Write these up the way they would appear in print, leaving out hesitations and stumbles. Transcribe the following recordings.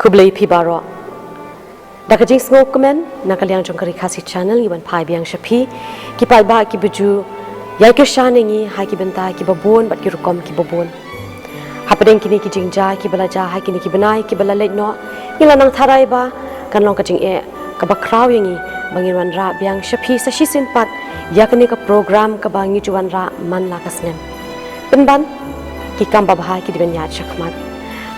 Kublai Pibaro. Dakajing smoke men, Nakaliang Jong Rkc channel, Iwan Pai Biang Shapi, Kipai Ba Kibuju, Yaikashaningi, Haki Benta, Kibabon, but Kirukom Kibabon. Hapadeng Kini Kijingja, Kibalaja, Hakini Kibanai, Kibala Late No, Ilanang Taraiba, Kanlong Kajing E, Kabakrawingi, Bangiran Ra, Biang Shapi, Sashisin Pat, Yakanika program, Kabangi Juan Ra, Man Lakasnem. Benban, Kikamba Bahai Kidibanyat Shakmat.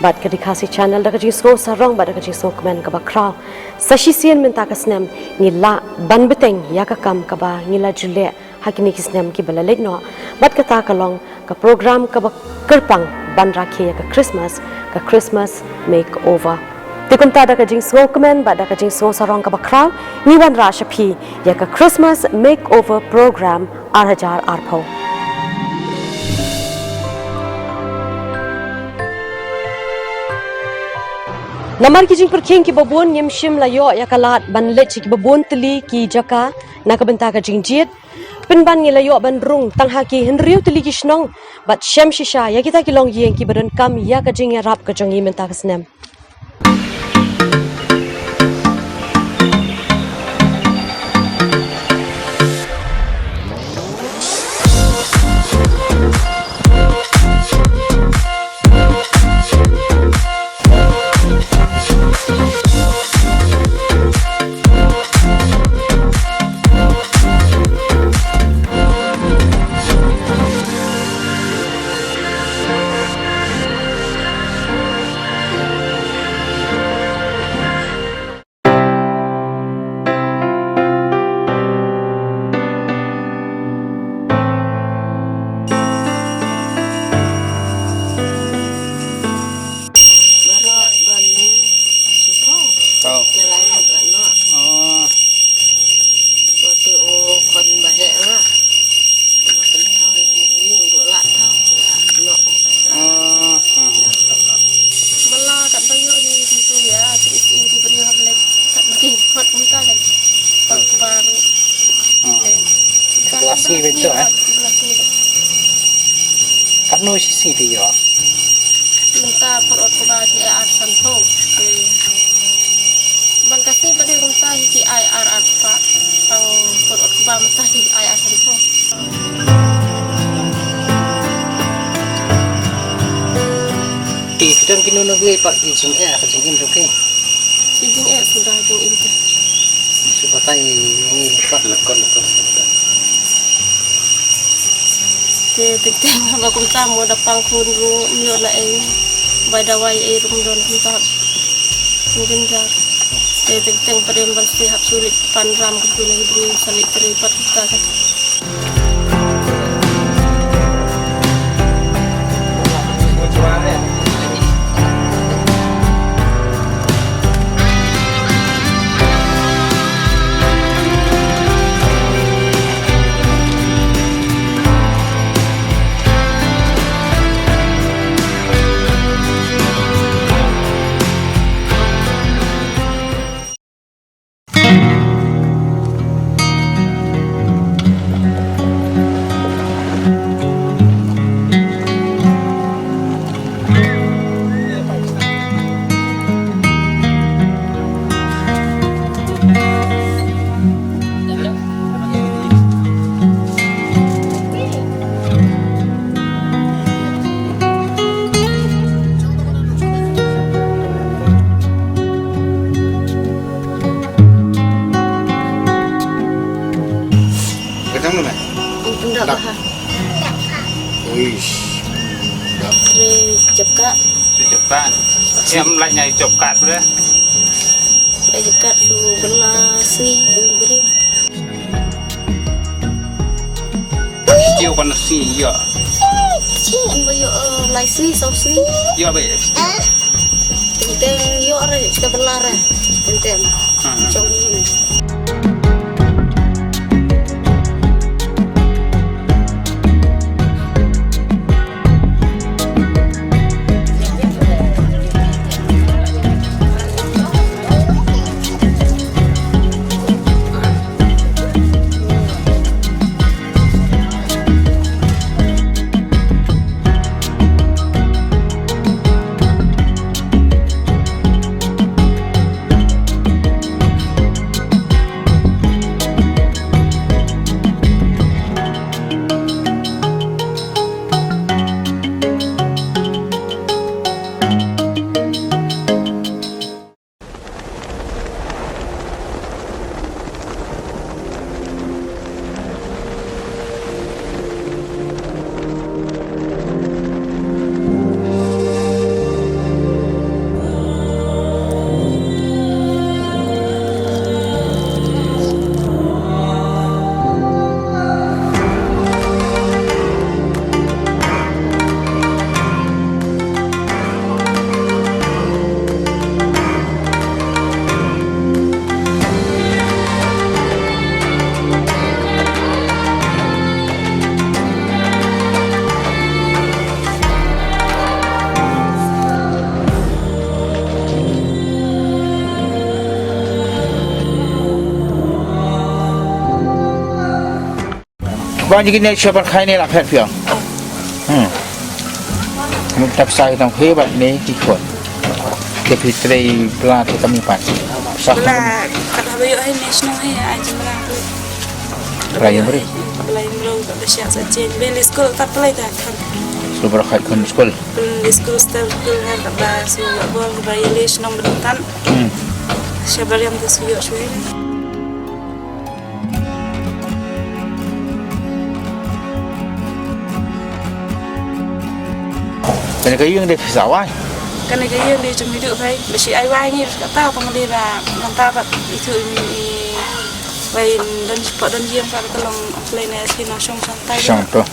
But Rkc channel Dakajing Snow Sarong, but Dakajing Snow Command Kabakra. Sashisian Mentakasnem, Nila, Banbeteng, Yakakam Kaba, Nila Juliet, Hakinikisnem Kibala Late No, but Katakalong, Ka program Kabakirpang, Banraki, Ka Christmas Makeover. Tikunta Dakajing Snow Command, but Dakajing Snow Sarong Kabakra, Niwan Rashapi, Yaka Christmas Makeover program, Arhajar Arpo. Namar kijing perking ki babon nyemshim layo yakalat banlet ki babon teli ki jaka nakabenta ka jingjit pinban ngi layo ban rung tangha ki henriu teli ki shnong bat shem shisha ya kita ki long yeng ki badan kam ya ka jing rap ka jongi menta ka snem Karena sisi dia. Minta perut kebagi air santo. Bangkasi pada rumah hiki air apa? Pang perut kebagi mentah di air santo. Kita kini nunggu pak kijing kijing juga. Kijing sudah kijing itu. Sebatai ini lekon sudah. Penting bakum tamu dapang kunru mio na badawai rum don kita mungkin jar penting perempuan sihat sulit panram kedua negeri salit terlibat kita kan Cepat, siam lainnya cepat sudah. Cepat su belas ni beri. Dia panas sih ya. Ambil lai sih saus ni. Ya baik. Tentang yo ada suka berlara. Tentang. Jauhin. บ้านยังกินในเชื้อปันไข่ในหลักแพทย์เพียงมันจับใส่ตรงเพแบบนี้กี่ขวดเก็บพิตรีปลาที่กำมีปันสัก Bela kat habayo ai national hai aja bela tu. อะไรยังไม่ได้ Bela imro kat besyak saja. Bela school tak pelai tak kan. สุบรคัดคนสกุล Bela school style school hai kat bahasa buang bayar national bentan. Siapa yang tu suyuk suyuk. เป็นก็ยังได้สาวไว้ Kan ni kaya dia cuma hidup baik. Besi ai wai ni tak tahu pengen dia nanti apa itu ini. Baik dan cepat dan diam kat tolong lain ni sing santai. ช่างตัว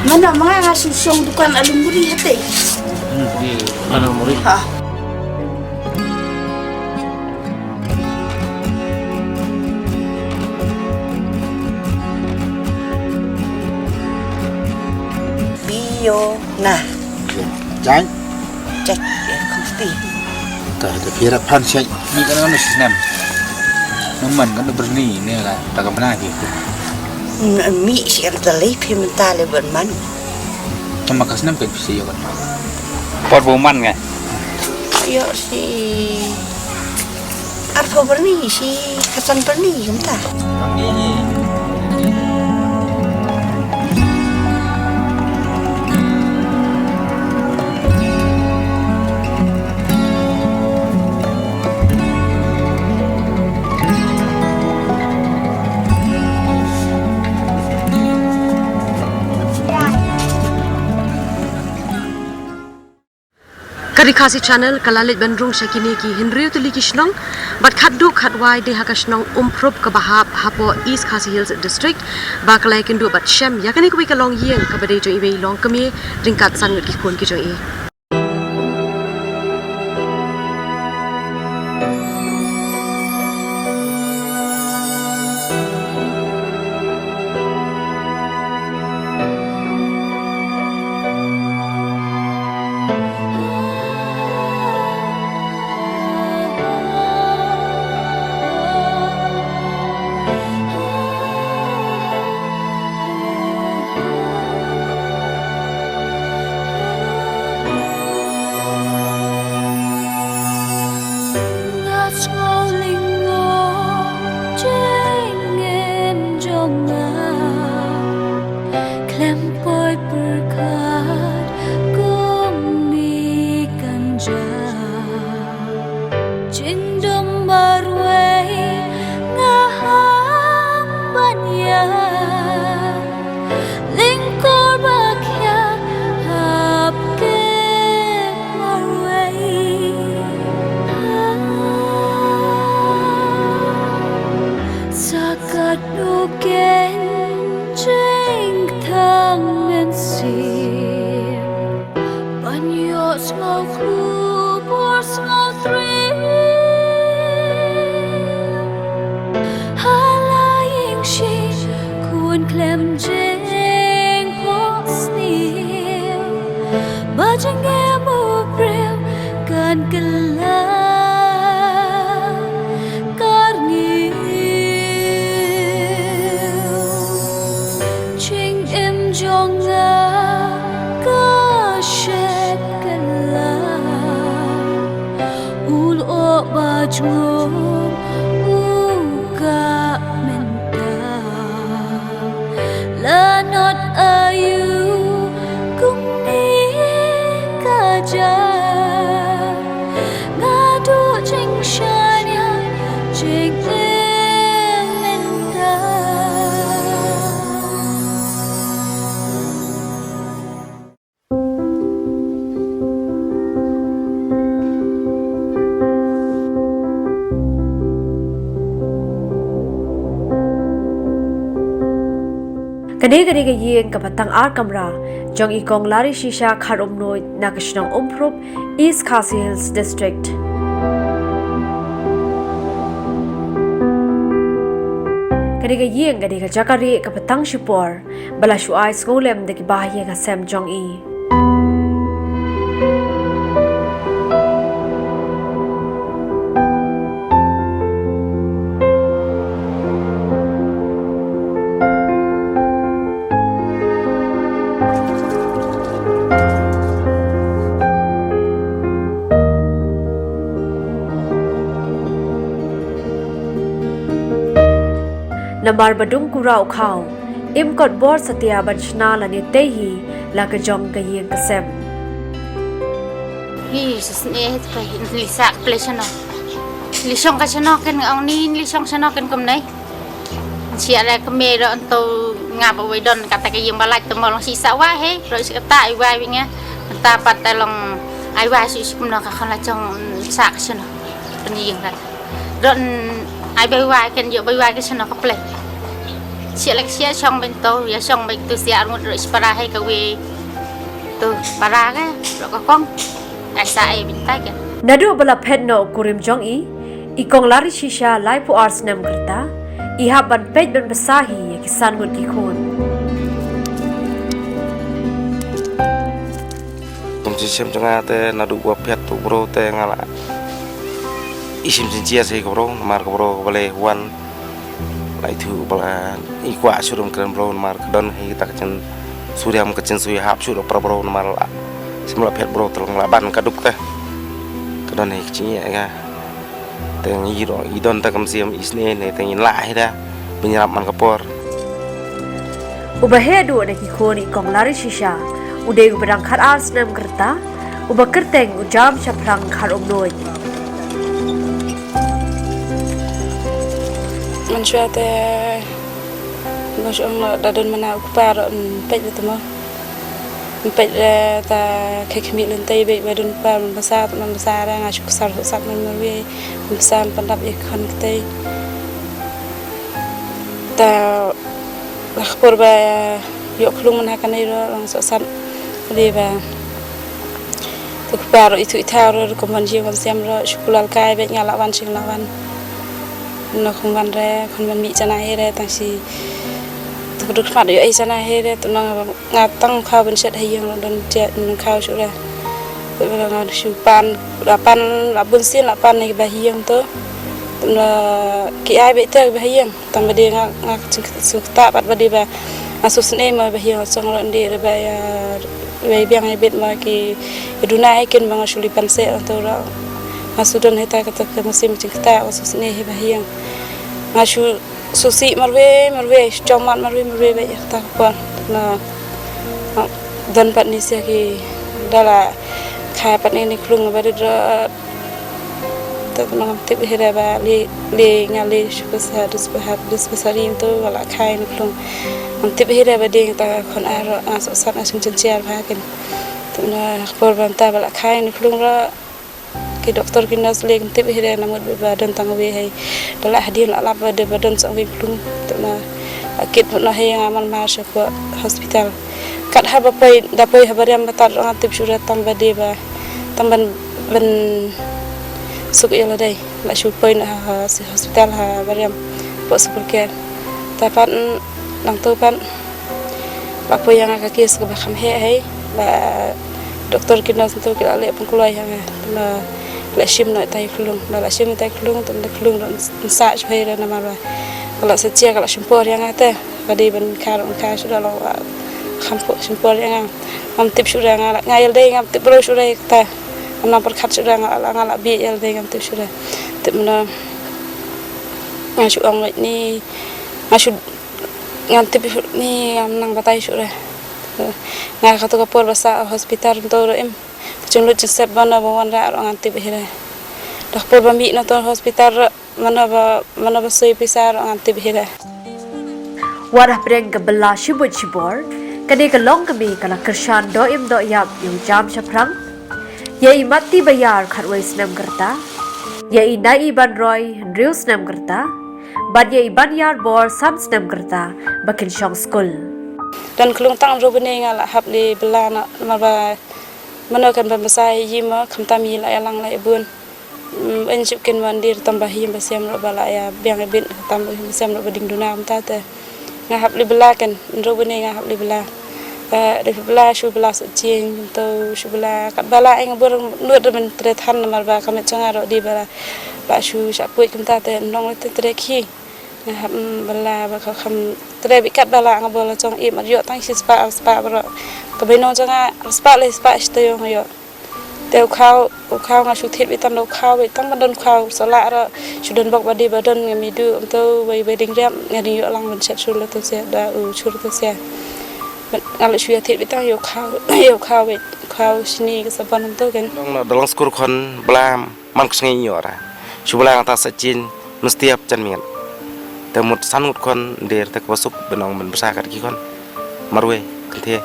Mana mga susong dukan alumuri hati. Di mana murid? Ha. Bio nah, จ้าง cek không ti. แต่จะพิรับพันใช่นี่ก็ต้องมีสินน้ำมันก็ต้องบรนี่เนี่ยแหละแต่ก็ไม่น่าเกี่ยว Mi si ardalai pimentale ban man. ทำมาคัสน้ำเป็นพิเศษกัน ปอดบูมันไง Yo si Arfa berni si Hasan berni jumta. Rkc channel kalalit bandrung syakini ki Henry tuli ki shnong bat khaddu khadwai de hakashnong umprop ka bahap hapo East Khasi Hills district ba kalai kindu bat shem yakani ko kalong yeng ka bade jo ibe long kami ringkat san ki kon ki jo e Kani ke yeng ka patang ar kamra jong ikong lari shisha kharom noi nakashnong umprup East Khasi Hills District. Kani ke yeng kani ka jakari ka patang shupor bala shuai ngolem de ki bahye ka sem jong i. Namar badung kurau khau im kot bor satia banchna la ni tehi la ka jong ka yeng ka sem. Hi sne pa lisa plesano lisong ka chano ken ang ni lisong chano ken kom nei chia la ka me ro anto nga ba wai don ka ta ka yeng balai to mo long si sa wa he ro si ka ta ai wa wi nga ta pat ta long ai wa si kum no ka khala chong sa ka chano ni yeng la don ai bai wa ken yo bai wa ka chano ka ple chia la chia chong ben to ya chong ben tu sia mo ro spara he ka we tu para ka ro ka kong ai sa ai bin ta ka Nadu bala phet no kurim jong i ikong lari shisha lai pu ars nam kerta iha ban pej ban basahi ya kisan ngut ki khon. Tum sistem janga te nadu gua phet tu bro te ngala isim jinjia se ko bro mar ko bro bale wan lai thu bala ikwa surum kran bro mar don hi ta chen suryam ka chen suya hap su pro bro mar la simla phet bro tolong la ban ka duk te ka don hi chi ya te ngi ro I don ta kam siam isne ne te ngin la hi da binyap man ka por Ubahe do na ki khon ikong lari shisha ude ubrang khar ars nam kerta ubakerteng ujam shaprang khar omnoi. Man suate man suang da don mana ukupar pej tu mo pej ta khemi len tay be ba don pa man basa ra nga chuk sar sat man we basa pandap e khan tay ta khpor ba yo khlung man ha kanai ro lang so sat de ba ukupar itu ithar ro ko man ji kon sem ro shukulal kai be nga la wan sing la wan nó không văn ra không văn mỹ cho này ra tăng si tôi được phát được ấy cho này ra tụi nó ngạt tăng khao bên sệt hay dương đơn chết khao chỗ ra bây giờ ngạt siêu pan là bên xiên là pan này bài hiên tới tụi nó kỹ ai bị tơi bài hiên tầm bài đi ngạt sụt tạ bắt bài đi bài sụt sinh mà bài hiên xong rồi đi rồi bài biang này biết mà cái dunai kinh bằng sụt pan sệt tôi đó Masudan heta kata ke musim cingkta osus ne he bahiang ngasu susi marwe chomat marwe ba ta pon na dan pat ni sia ki dala kha pat ni klung ba dra ta nang tip hera ba le ngale shukasa disbasari to wala khai ni klung am tip hera ba ding ta khon aro aso sat asung chenciar ba ken na por ban ta wala khai ni klung ra cái doktor kinas le tip hira namut badan tangwe hay dala hadin ala badan sang we plung tuna akit na hay amal ma ko hospital kat ha ba pai da pai habariam batar ang tip surat tam bade ba tamban ban suk yala dai la shu pai na hospital ha bariam po super care ta pan nang to pan ba pai yang ka kes ka ba kham he hay ba doktor kinas to kila le pun kulai ha na la shim noi tai klung la shim tai klung tum da klung don sa chhe ra na ma la sa chia ka la shim por yang ate ba di ban ka su da lo kham po shim por yang am tip su ra nga ngai dei ngam tip ro su ra ta am par khat su ra nga la bi yel dei ngam tip su ra tip na nga su ang ni nga su ngam tip ni am nang ba tai su ra nga ka to ka por ba sa hospital to ro em chung lu sep bana bawan ra orang antip hira dak por ba mi na to hospital mana ba soi pisa orang antip hira Warah preng ka bala shibut shibor kani ka long kami kala kershan do im do yap yu jam shaprang ye mati bayar kharwai snam karta ye nai ban roy riu snam karta bad ye ban yar bor sam snam karta bakin shong school dan kelung tang ro bene ngala hap li belana marba mana kan bamsai yima khamtami la yalang la ibun en chipkin mandir tambah yim basiam ro bala ya biang bin tambah basiam ro bading dunam ta te nga hap li bela kan ro bene nga hap li bela de bela shu bela sejing to shu bela kat bala eng bur nuat men tre than marba kamet changa ro di bala ba shu sha pui kum ta te nong te tre khi nga hap bela ba kham tre bi kat bala nga bola chong im yo tang si spa bro ka be no changa spa le spa ste yo yo teo khao nga shu thit bi tam do khao bi tang ban don khao sala ra shu don bok badi ba don mi du am to bai bai ding rem nga di yo lang ban chat shu la to se da u shu to se ngal shu ya thit bi tang yo khao bi khao sini ka saban am to kan dong dalang skur kon blam man ksngi yo ra shu blang ta sa chin mustiap chan mian te mut sanut kon der te wasuk benong men basa kat ki kon marwe kenthe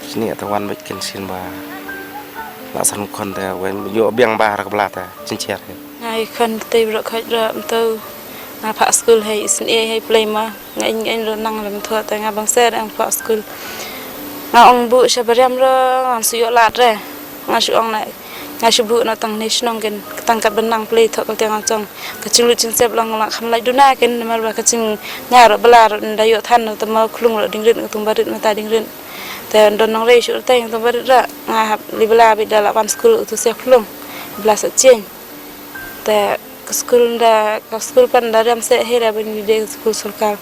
sini ta wan bek ken sin ba la sanut kon te wen yo biang ba ra kabla ta chin cher ngai kan te ro khaj ra am to nga pha school hay sin e hay play ma ngai ro nang lam thua ta nga bang se ang pha school nga ong bu sha bariam ro ang su yo lat re nga su ong nai nga su bu na tang national gen tang kat benang play thok kal tang chong ka ching lu chin sep lang la kham lai duna ken mar ba ka ching nga ro bala ro da yo than ta ma khlung ro ding rin tung ba rit ma ta ding rin te don nong re su ta yang tung ba rit ra nga hap li bala bi da la wan school tu se khlung bla sa chen te school pan da ram se hera ben de school sarkar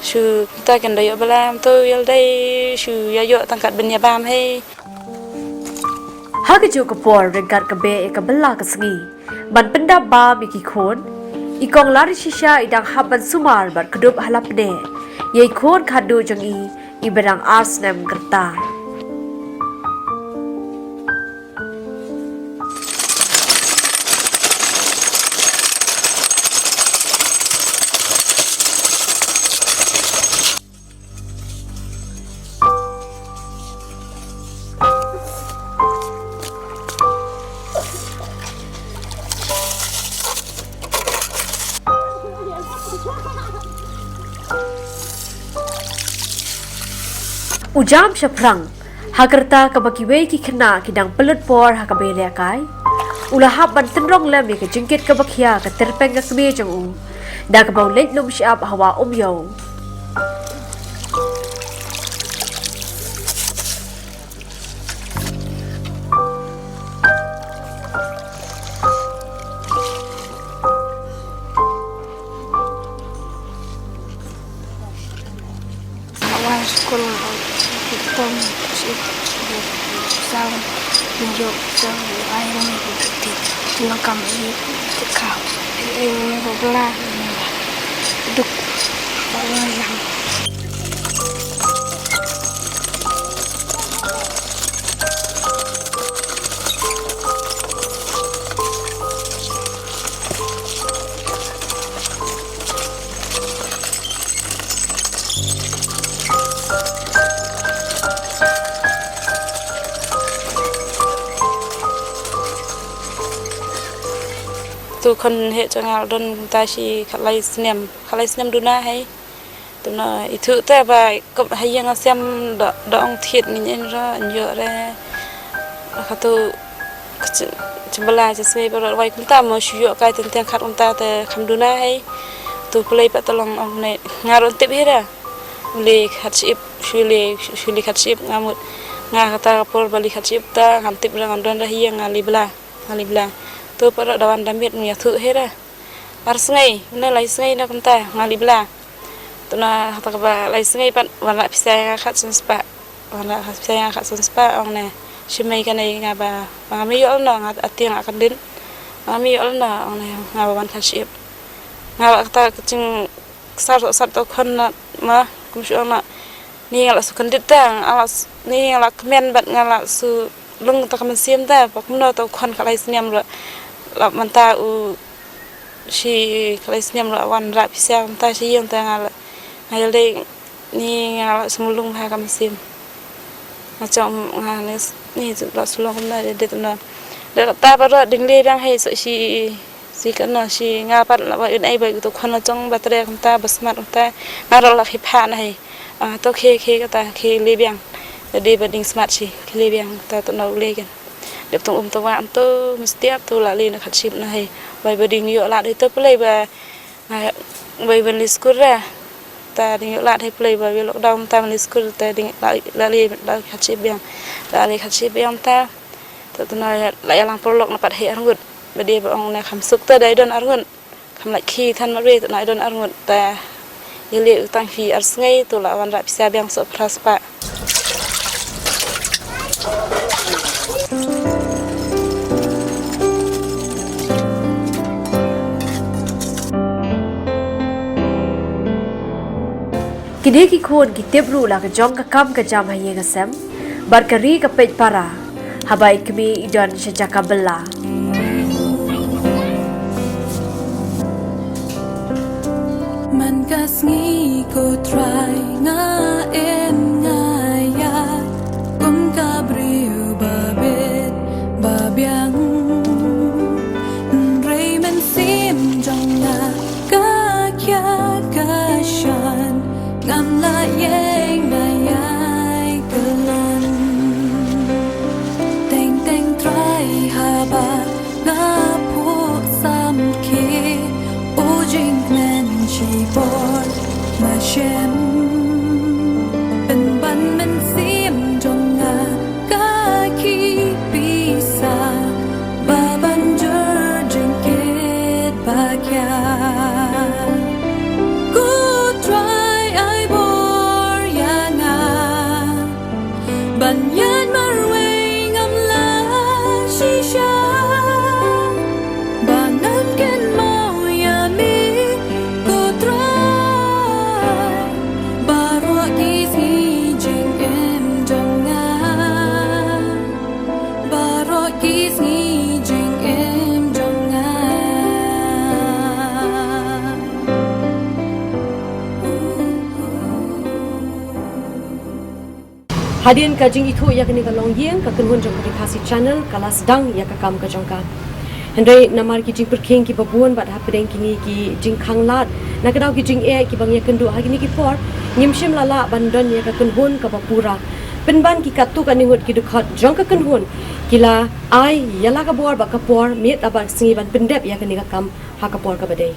shu ta kan da yo bala to yel dai shu ya yo tang kat ben ya bam he Hagaju kapor regat kabe ekabella kasngi ban penda ba miki khon ikong lari shisha idang haban sumar bar kedup halapne yei khon khadu jangi iberang asnem gerta Ujam syaprang hagerta kabakiwe ki khna kidang pelut por hakabele kai ulahap ban tenrong lem ke jingkit kabakhia ka terpeng ka sme jong u da ka bau lek lum shap hawa yo awal sekolah hitam sih sang menjauh sang air di tengah kami kau ini belah duk yang tu kon he changa don ta si khalai snem duna hay tu na ithu ta ba kop hayang asem dong thiet ni en ra nyo re ka tu chambala cha sme ba wai kun ta mo shu yo kai ten ten khat un ta te kham duna hay tu play pa talong ong ne ngaron tip hera le khat sip shuli khat sip ngamut nga kata por bali khat sip ta ngam tip ra ngam don ra hiang ngali bla tu pada dawan damit nya thu hera ar sngai na lai sngai na kunta ngali bla tu na hata ba lai sngai pan wala pisaya khat sun spa ong ne shimai kan ai nga ba ngami yo na ngat atiang akan din ngami yo na ong ne nga ba ban khat ship nga ta ching sar to khon na ma kum shu na ni ngala su kan dit ta alas ni ngala kmen bat ngala su lung ta kan sim ta pa kum no to khon khalai sniam ro la manta u si khalai sniam ro wan ra pisa manta si yang ta ngala ngal de ni ngala semulung ha kam sim macam ngales ni la sulong na de tu na de ta ba ro ding le bang hai so si si kan nó si ngà bắt là vậy này vậy tụi con nó trong bát rẻ chúng ta bớt smart chúng ta ngà rồi là phép hạ này tôi khi cái ta khi lê biang đi vào đình smart si khi lê biang ta tụi nó lêกันเดี๋ยวตรงว่าตัวมิสเตียตัวละลีนะขัดชิบนะให้ไปบดิงเยอะละได้ตัวเพลย์ไปวันลิสกุระแต่ดิ่งเยอะละให้เพลย์ไปวันล็อกดาวน์แต่วันลิสกุระแต่ดิ่งละลีละขัดชิบเบียงละลีขัดชิบเบียงแต่ตัวน้อยละยังโปรล็อกนะปัดให้อรุณไปเดี๋ยวองเนี่ยคำสุกแต่ได้โดนอรุณคำละขี้ท่านมาเรียตัวน้อยโดนอรุณแต่ยังเลี้ยตั้งฟีอัลสไงตัวละวันรับพิเศษเบียงสุพรัสปะ Kini ki khon ki tebru la ka jong ka kam ka jam haye ka sem barkari ka pej para habai kmi idon shajaka bella man kasngi ko try nga en nga ya kum ka briu babet babyang rei man sim jong nga ka kya ka shan ngam la yang na yai kalan teng teng try ha ba na pu sam ki o jing men chi bor ma shem ben ban men sim jong nga ka ki pi sa ba ban jer jing kit ba kya ban yan marway ngam la shisha banam ken mo ya mi ko try baro kisi jing em jonga baro kisi jing em jonga Hadirin kajing itu ya kini kalong yang ka kenhun jong Rkc channel kala sedang ya ka kam ka jong ka. Hendai namar ki jing perking ki babuan bat hapedeng kini ki jing khanglat na kadau ki jing ki bang ya kendu ha kini ki por ngimshim lala bandon ya ka kenhun ka bapura. Penban ki katu ka ningut ki dukhat jong ka kenhun kila ai yala ka bor ba ka por miet abang singi ban pendep ya kini ka kam ha ka por ka badai.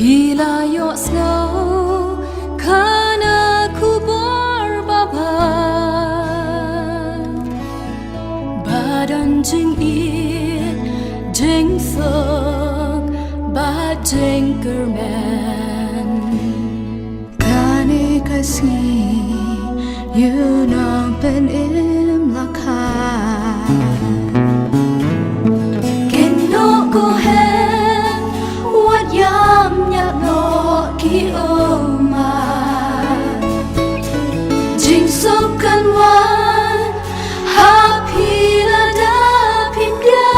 Pilayo snow kana kubor baba badan jing it jing sok ba jing kerman kani kasi you know ben im lakha go ahead what yam ya no ki oma jing so kan wan happy la da pindya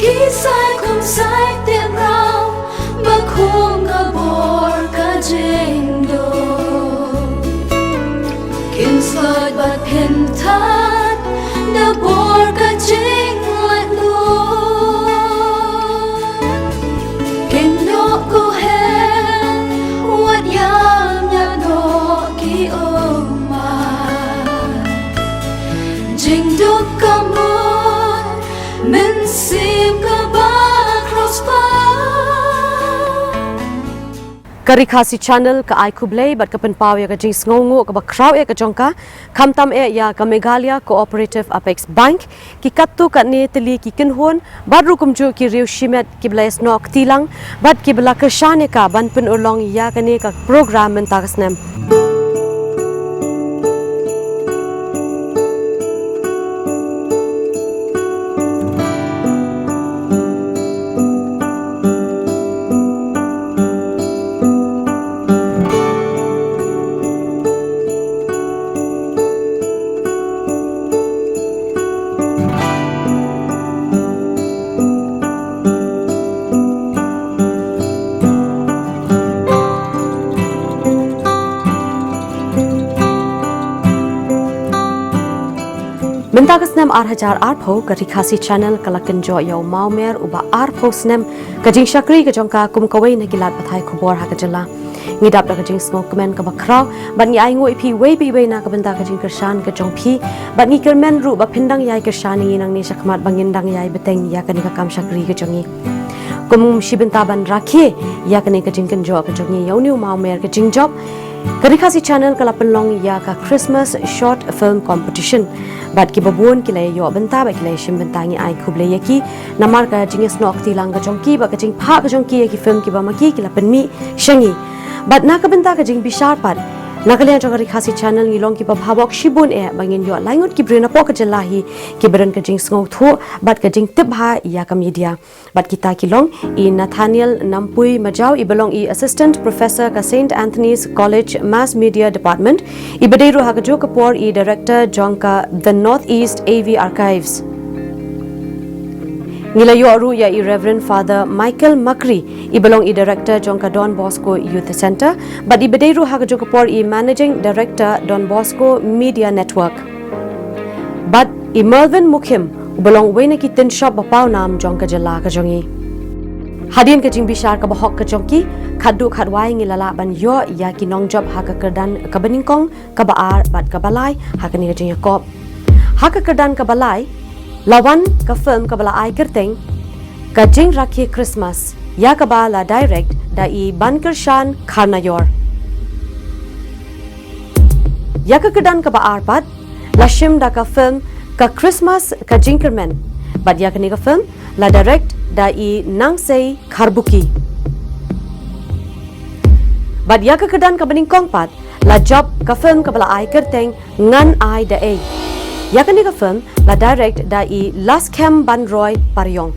ki sai kum sai te rao ba khom ga bor ka jing do kin slide but kin tat the bor ka jing ka Rikhasi channel ka ai kublei bat ka penpau ya ka jing sngongo ka ba kraw ya ka jongka khamtam e ya ka Meghalaya Cooperative Apex Bank ki kattu ka ne teli ki kinhon badru kumju ki riu shimet ki blais nok tilang bat ki bla ka shane ka ban pen ulong ya ka ne ka program men taksnem Mentakas nem arhajar arpo ka Rikhasi channel kalakan jo yau maumer uba arpo snem ka jing shakri ka jongka kum kawai na gilat pathai kubor ha ka jala ngidap da ka jing smoke men ka bakraw ban ngi ai ngoi phi wei bi wei na ka benda ka jing kershan ka jong phi ban ngi kermen ru ba phindang yai kershani nang ni shakmat bangin dang yai beteng ya ka ni ka kam shakri ka jongi kum shibenta ban rakhe ya ka ni ka jing kan jo ka jongi yau niu maumer ka jing job ka Rikhasi channel kala penlong ya ka Christmas short film competition bat ki babon ki lay yo benta ba ki lay shim benta ngi ai khuble yaki namar ka jinges nok ti lang ka jongki ba ka jing pha ka jongki ki film ki ba maki ki la penmi shangi bat na ka benta ka jing bishar pat nakalian jong Rikhasi channel ngi long ki ba bhabok shibun e bangin yo laingut ki brena po ka jelahi ki beran ka jing sngo thu bat ka jing tip ha ya ka media bat kita ki long I Nathaniel Nampui Majau I belong I assistant professor ka St Anthony's College Mass Media Department I bedeiru ha ka jo ka por I director jongka the Northeast AV Archives Ngila yo aru ya I Reverend Father Michael Makri I belong I director jongka Don Bosco Youth Center but I bedeiru ha ka jo ka por I managing director Don Bosco Media Network but I Melvin Mukhim belong wena ki tin shop bapau nam jongka jala ka jongi hadin ka jing bishar ka bahok ka jongki khadu khadwai ngi lala ban yo ya ki nong job ha ka kerdan ka beningkong ka baar bat ka balai ha ka ni ka jing yakop ha ka kerdan ka balai lawan ka film ka bala ai kerteng ka jing Rkc Christmas ya ka bala direct da I bankar shan kharnayor ya ka kerdan ka baar pat lashim da ka film ka Christmas ka jinkerman but ya ka ni ka film la direct da I nangsei kharbuki but ya ka kedan ka beningkong pat la job ka film ka bala ai kerteng ngan ai da e ya ka ni ka film la direct da I last cam banroy paryong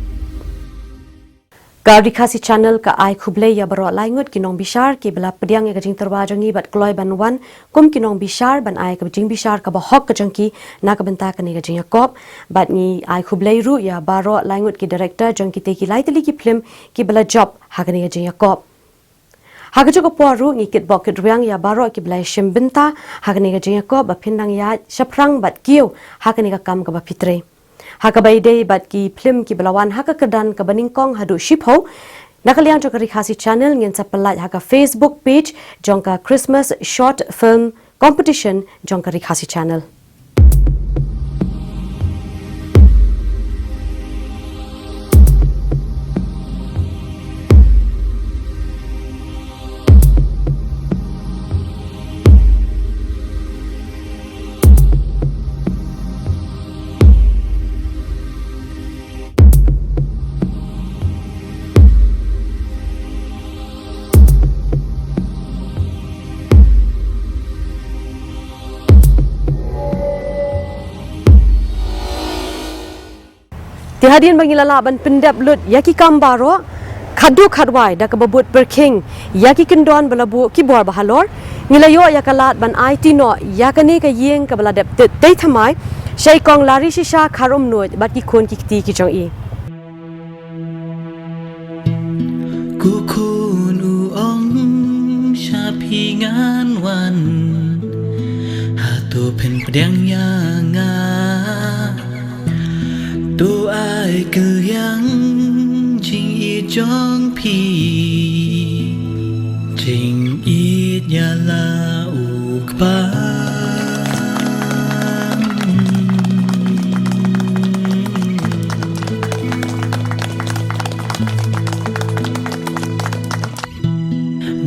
ka Rikhasi channel ka ai khuble ya baro laingut kinong bishar ki bala pediang ya ka jing terwa jongi bat kloi ban wan kum kinong bishar ban ai ka jing bishar ka ba hok ka jongki na ka benta ka ni ka jing yakop bat ni ai khuble ru ya baro laingut ki director jongki te ki laiteli ki film ki bala job ha ka ni ka jing yakop ha ka joko poru ngi kit bok kit riang ya baro ki bala shim benta ha ka ni ka jing yakop ba phindang ya shaprang bat kiu ha ka ni ka kam ka ba fitre Haka baidei bat ki film ki belawan haka kedan ka beningkong hadu shipho nakaliang jongka Rikhasi channel ngin sapelat haka Facebook page jongka Christmas short film competition jongka Rikhasi channel Tihadian bagi lalaban pendap lut yaki kambaro khadu khadwai da kababut berking yaki kendon balabu kibor bahalor ngilayo yakalat ban IT no yakani ka yeng ka baladap tei thamai shai kong lari shisha kharom no bat ki khon ki ti ki chong i ku khun u ong sha phi ngan wan ha tu pen pdang yanga tu ai cứ yang chính y trong phi chính y nhà la u ba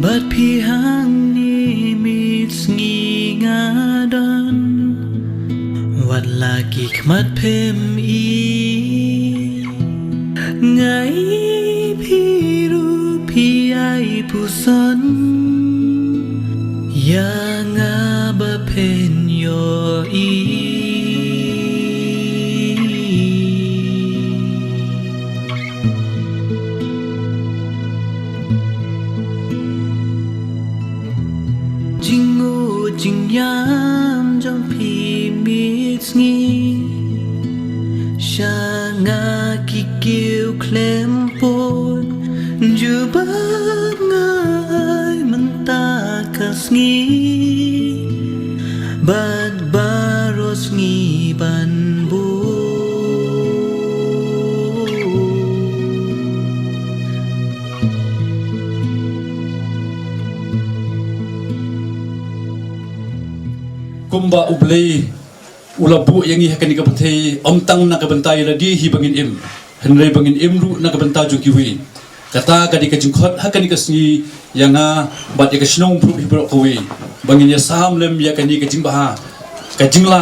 bát phi hang ni mit ngi nga don wat la ki khmat phem i ngai phi ru phi ai pu son ya nga ba pen yo i Jing yam trong phi mit ngi sha nga ki kêu klem pon ju ba ngai man ta kas ngi bad baros ngi ban bu kumba ublay ulabu yang i hakani kabantai omtang na kabantai la di hi bangin im henrei bangin im ru na kabanta ju kiwi kata kadi ka jingkhot hakani ka sngi yanga bat ya ka snong pru hi bro kawi bangin ya sam lem ya kani ka jingba ka jingla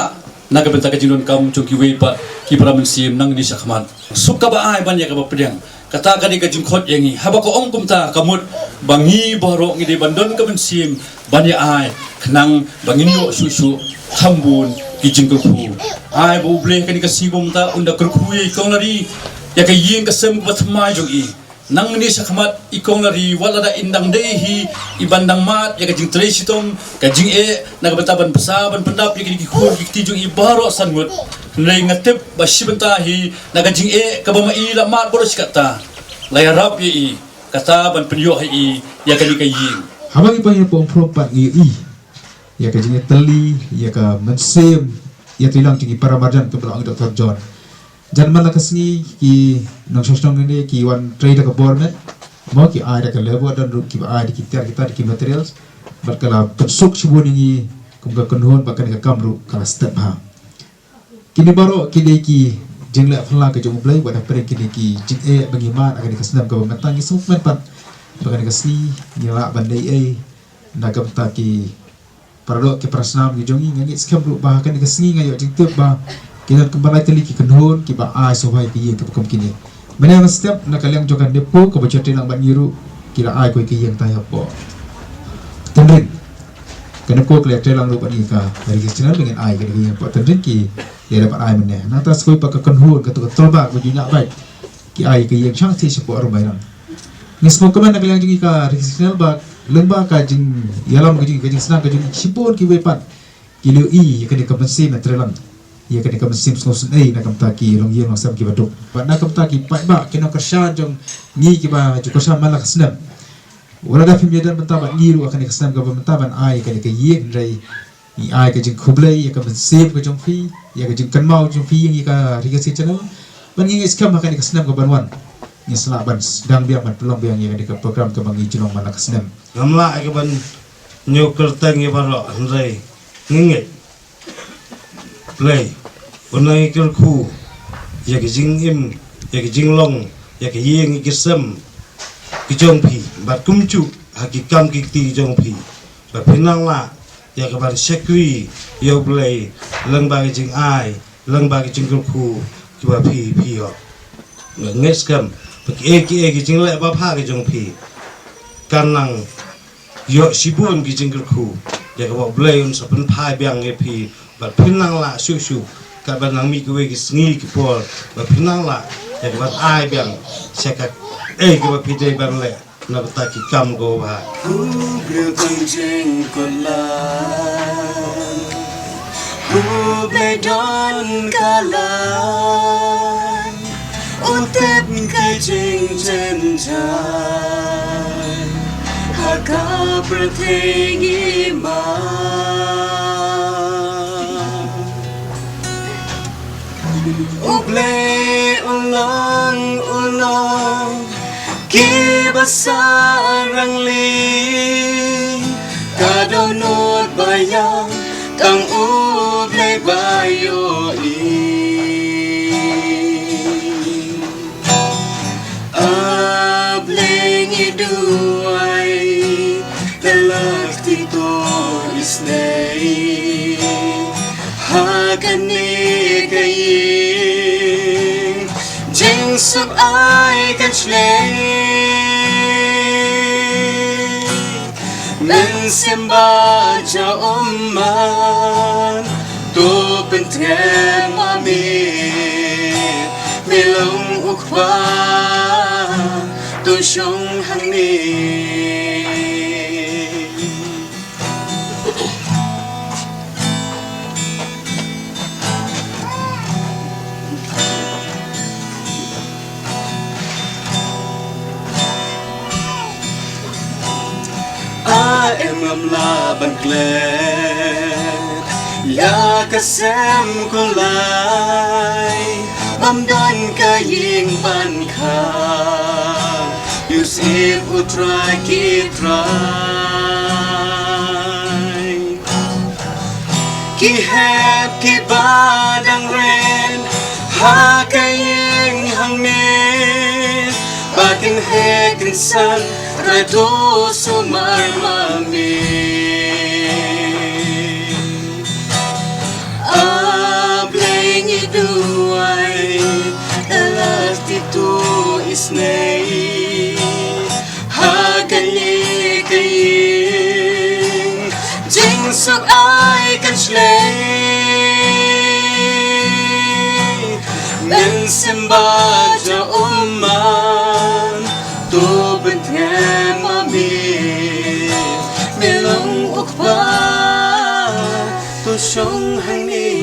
na kabanta ka jingdon kam ju kiwi pat ki para mensim nang ni sakman sukka ba ai ban ya ka pedang kata kadi ka jingkhot yang i haba ko ong kumta kamut bangi baro ngi de bandon ka mensim ban ya ai khnang bangin yo su thambun ki jingkul khu ai bo ble kani ka sigom ta unda kru khu ye kong lari ya ka yeng ka sem ba thmai jong i nang ni sakhamat i kong lari wala da indang de hi i bandang mat ya ka jing tre sitom ka jing e na ka bataban pasa ban pandap ya ki khu ki ti jong i baro sangut nei ngatep ba sibenta hi na ka jing e ka ba mai la mat bo sikata la ya rap ye i kata ban penyo hi ya ka ni ka yeng habang ipang pom pro pat ngi i ya ka jing tali ya ka mansem ya tilang tingi para marjan ke belang Dr. John jan malakasni ki nang sosong ni ki wan trade ka bornet mo ki ada ka lebo dan ru ki ada kita ki materials bat kala pensuk sibun ni kum ka konhon bakan ka kamru kala step ha kini baro kini ki jingla phla ka jom blai wada pare kini ki jing e bagi man akan ka senam ka matang ki sukmen pat bakan ka si nyala bandai e nagam ta ki parado ke prasnam ki jongi ngi skam ru ba kan ka singi ngayo jing tep ba kinan kembali teli ki kenhon ki ba ai so bai ki ye ke kom kini mena na step na kalyang jokan depo ko ba chote nang ban yiru kira ai ko ki yang tayo po tendrin kana ko kle telang ru bani ka dari channel dengan ai ke yang po tendrin ki ye dapat ai menne na tas ko pa ka kenhon ka to tolba ko junya bai ki ai ke yang chang ti sepo ru bai nang nismo ko na kalyang jingi ka dari channel ba lemba ka jing yalam ka jing senang ka jing sipon ki wepat ki lu i ka ni ka mesin na trelang ya ka ni ka mesin snosen ei na kam ta ki long yeng long sam ki baduk ba na kam ta ki pai ba ki no ka shan jong ni ki ba ju ko sam malak snam wala da fim yedan banta ba ni ru ka ni ka snam ka ba banta ban ai ka ni ka yeng rai ni ai ka jing khublai ya ka mesin ka jong fi ya ka jing kan mau jong fi yang ka Rkc channel ban ngi skam ka ni ka snam ka ban wan ni selaban sedang biang man pelong biang yang di program ke bangi cilong malak senam ngamla ke ban nyukur tangi baro andai nginge play onai ker khu ya ke jing im ya ke jing long ya ke yeng ke sem ki jong phi bat kumchu hakikam ki ti jong phi ba pinang la ya ke ban sekui yo play leng ba ke jing ai leng ba ke jing ker khu ki ba phi yo nges kam ki jing le ba pha ki jong phi kanang yo sibun ki jing khu ya ka ba blai un sa pen phai byang e phi ba phinang la shu ka ba nang mi ki we ki sngi ki por ba phinang la ya ke bar ai bel seka ke bar pidai bar le na bata ki kam go ba hu ble tang jeng ko la hu ble don kala utep kai jeng jen jan haka pratengi ma uble ulang ulang ki basarang li kadonot bayang kang uble bayo ableng iduay telak tito isnay hagani kaying jing sub ay kachlay men simba ja umman to pentrem ami milong ukwa to shong hangni em ngâm la ban gled ya kasem ko lai bam don ka ying ban kha you see utra ki try ki hep ki badang ren ha ka ying hang me bakin hekin san rado sumar mami ableng iduay elas titu isnay hagali kaying jing sub ay kanchlay men simba ja umman to benthem ami milong ukpa to shong hangni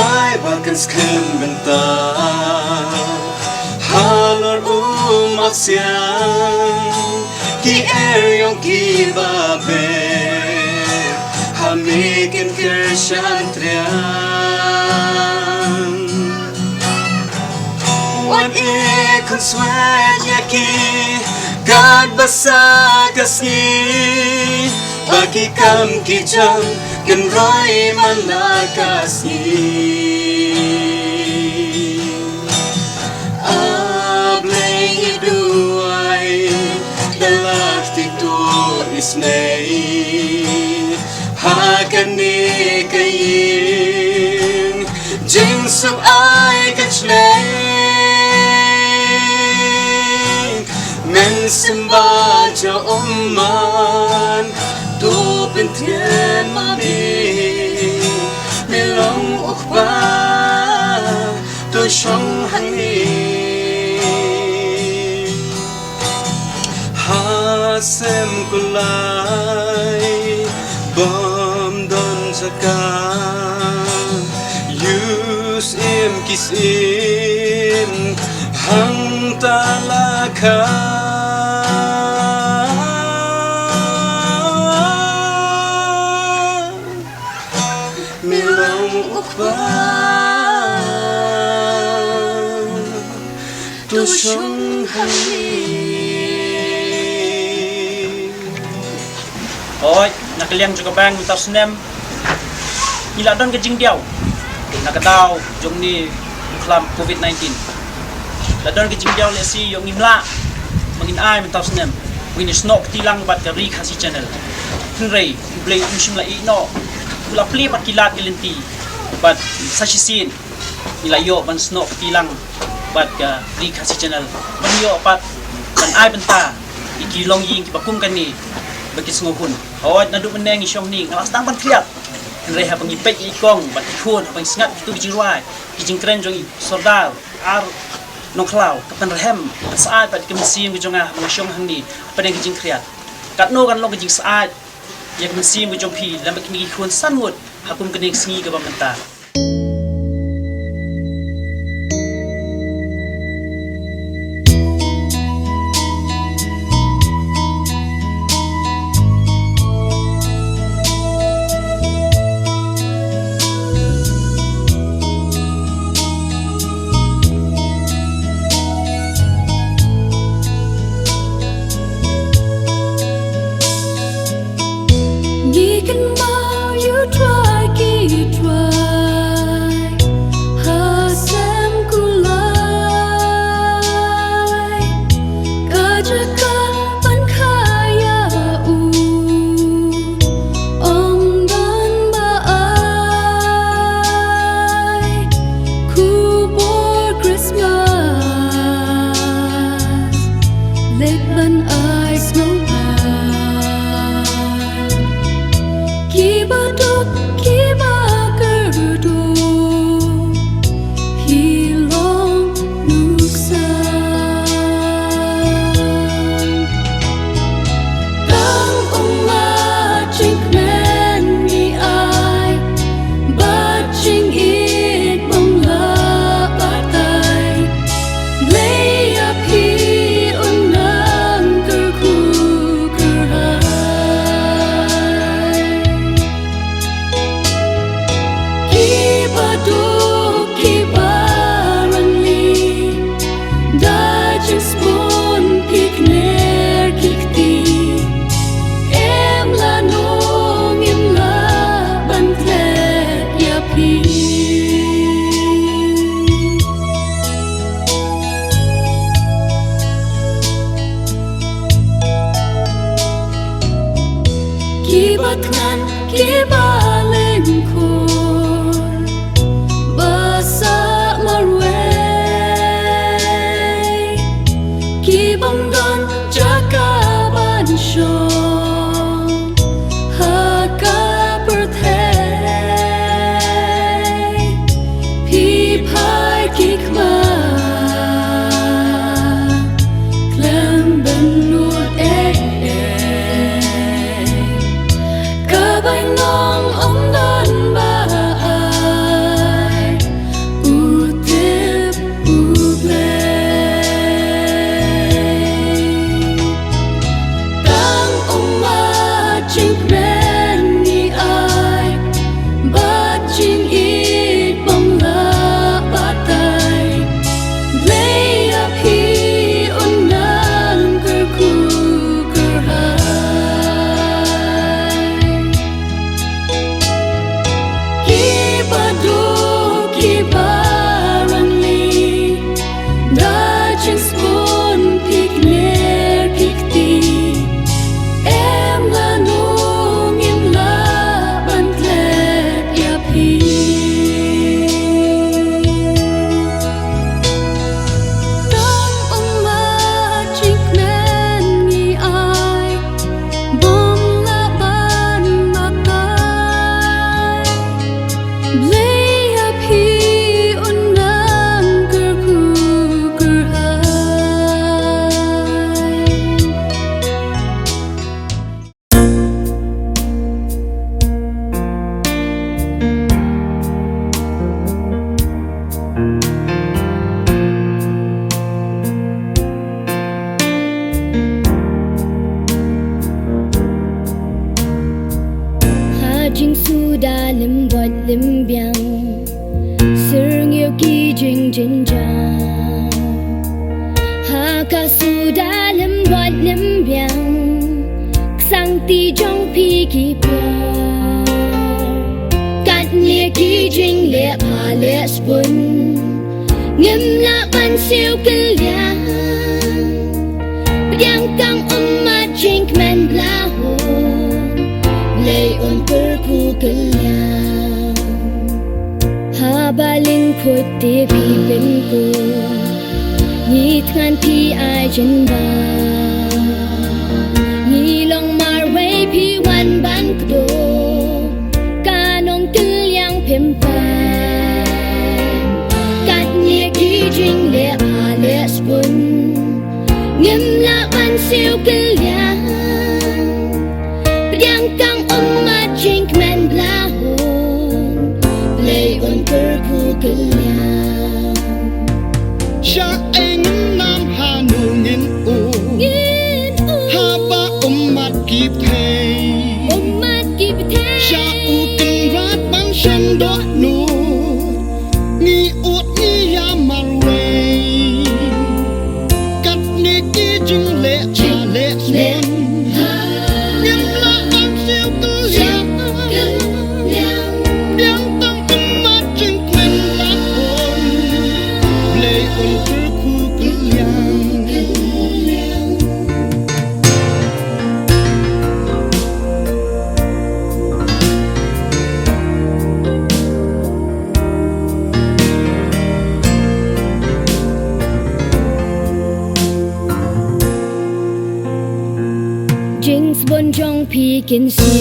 ay bakan skem benta halor umaksiang ki eryong ki babe hamikin kershantrian wan ikon swet yaki God basakasni bagi kam ki jam ken roy malakasni isnay hakani kaying jing sub ay kachlay men simba ja umman tu pentien mami milong ukba tu shong hani hasem kulay bom don saka yus im kisim hang talaka milong ukba tu shong hani oi nakaliang juga bang minta senem ila don ke jing diaw nakadaw jong ni klam covid-19 la don ke jing diaw le si yong imla mangin ai minta senem wini snok tilang bat ka Rikhasi channel hinrei blay ushim la ino ula pli bat kilat gelinti bat sachisin ila yo ban snok tilang บัดกับรีคาซิชแนลมันโยปัดมันอายเป็นตาอีกีลองยิงที่บักคุ้มกันนี่บักกิสงหุ่นเพราะว่านาดูมันแดงอีช่องนี้งาตั้งบันเครียดเห็นไรฮะบังอีเป็ดอีกองบัดอีควรบังสงัดตัวจิงไรกิจิงเครนจงอีสอดดาวอาร์น้องคลาวกับเป็นแรมสะอาดบัดกิมซีมกิจงบังช่องหันนี่เป็นกิจิงเครียดกัดโนกันลงกิจิงสะอาดอยากกิมซีมกิจงพีแล้วบักมีควรสั้นหมดหากุมกันเองสงีกับบังตาHabaling kote bibin ko Nhi than pi ai chân ba Nhi long mar way pi wan ban kdo Ka nong tư yang phem pa Kat nia ki jing le a le spun Ngem la ban siêu kil yang Yang kang ma jing men bla hon Lay on per ku kil yang Sha anh nam hà nu ngin u ha ba mat kip thei sha u kin rat bang shan do nu ni ut ni ya mar we kat ni ki jing le cha le swen ngim la bang siêu tu yang yang tang mat jing kwen la hon le on Jinx bon jong pi kin si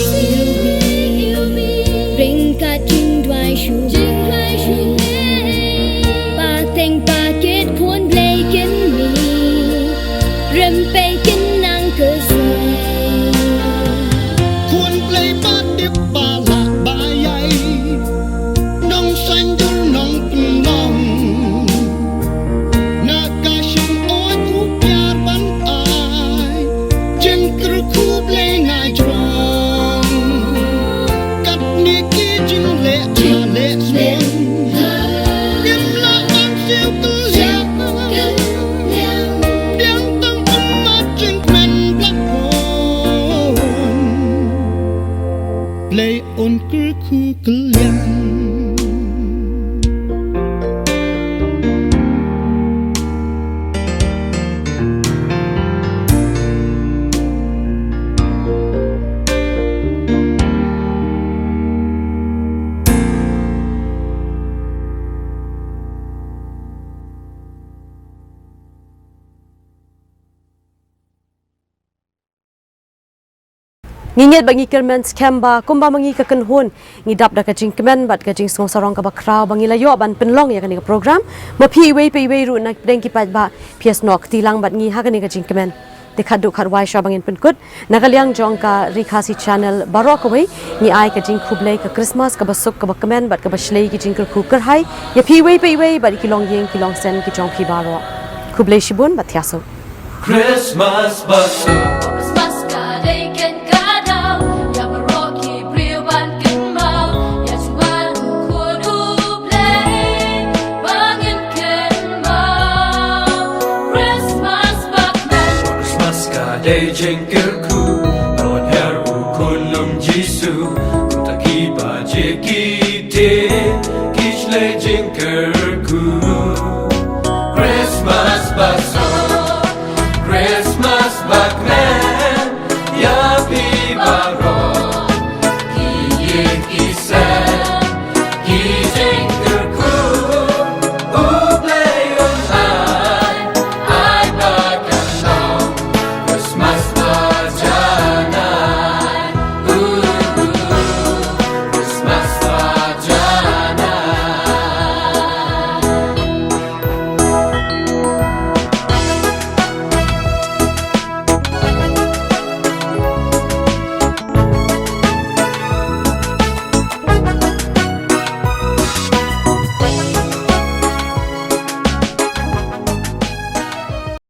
Ring ka jing dwai shu Pa teng pa kết khôn blei kin mi Rem pe kin nang cơ say Khôn blei pa dip pa la ba yai Nong sang dul nong tung long Na ka shim oi ku pyar ban ai Jen kru ku blei ngai trong Kat ni ki jing le cha le swen Ngim la bang siêu tu yang Yang tang ma jing kwen blak hon Play on kru ku kul yang Ngingit bangi kermen skemba kumba mangi ka kanhun ngidap da ka jing kemen bat ka jing song sarong ka bakraw bangi layo ban penlong ya kani ka program ma phi wei pe wei ru na deng ki pat ba ps nok tilang bat ngi ha kani ka jing kemen de khadu kharwai sha bangin penkut nagaliang jong ka Rikhasi channel barok wei ni ai ka jing khublei ka Christmas ka basuk ka kemen bat ka bashlei ki jing kur kar hai ya phi wei pe wei bat ki long yeng ki long sen ki jong phi baro khublei shibun bat yaso Christmas basuk Day jengkelku lawan heru kunung Jisu untuk kiba jekite kisle jengkelku Christmas basuk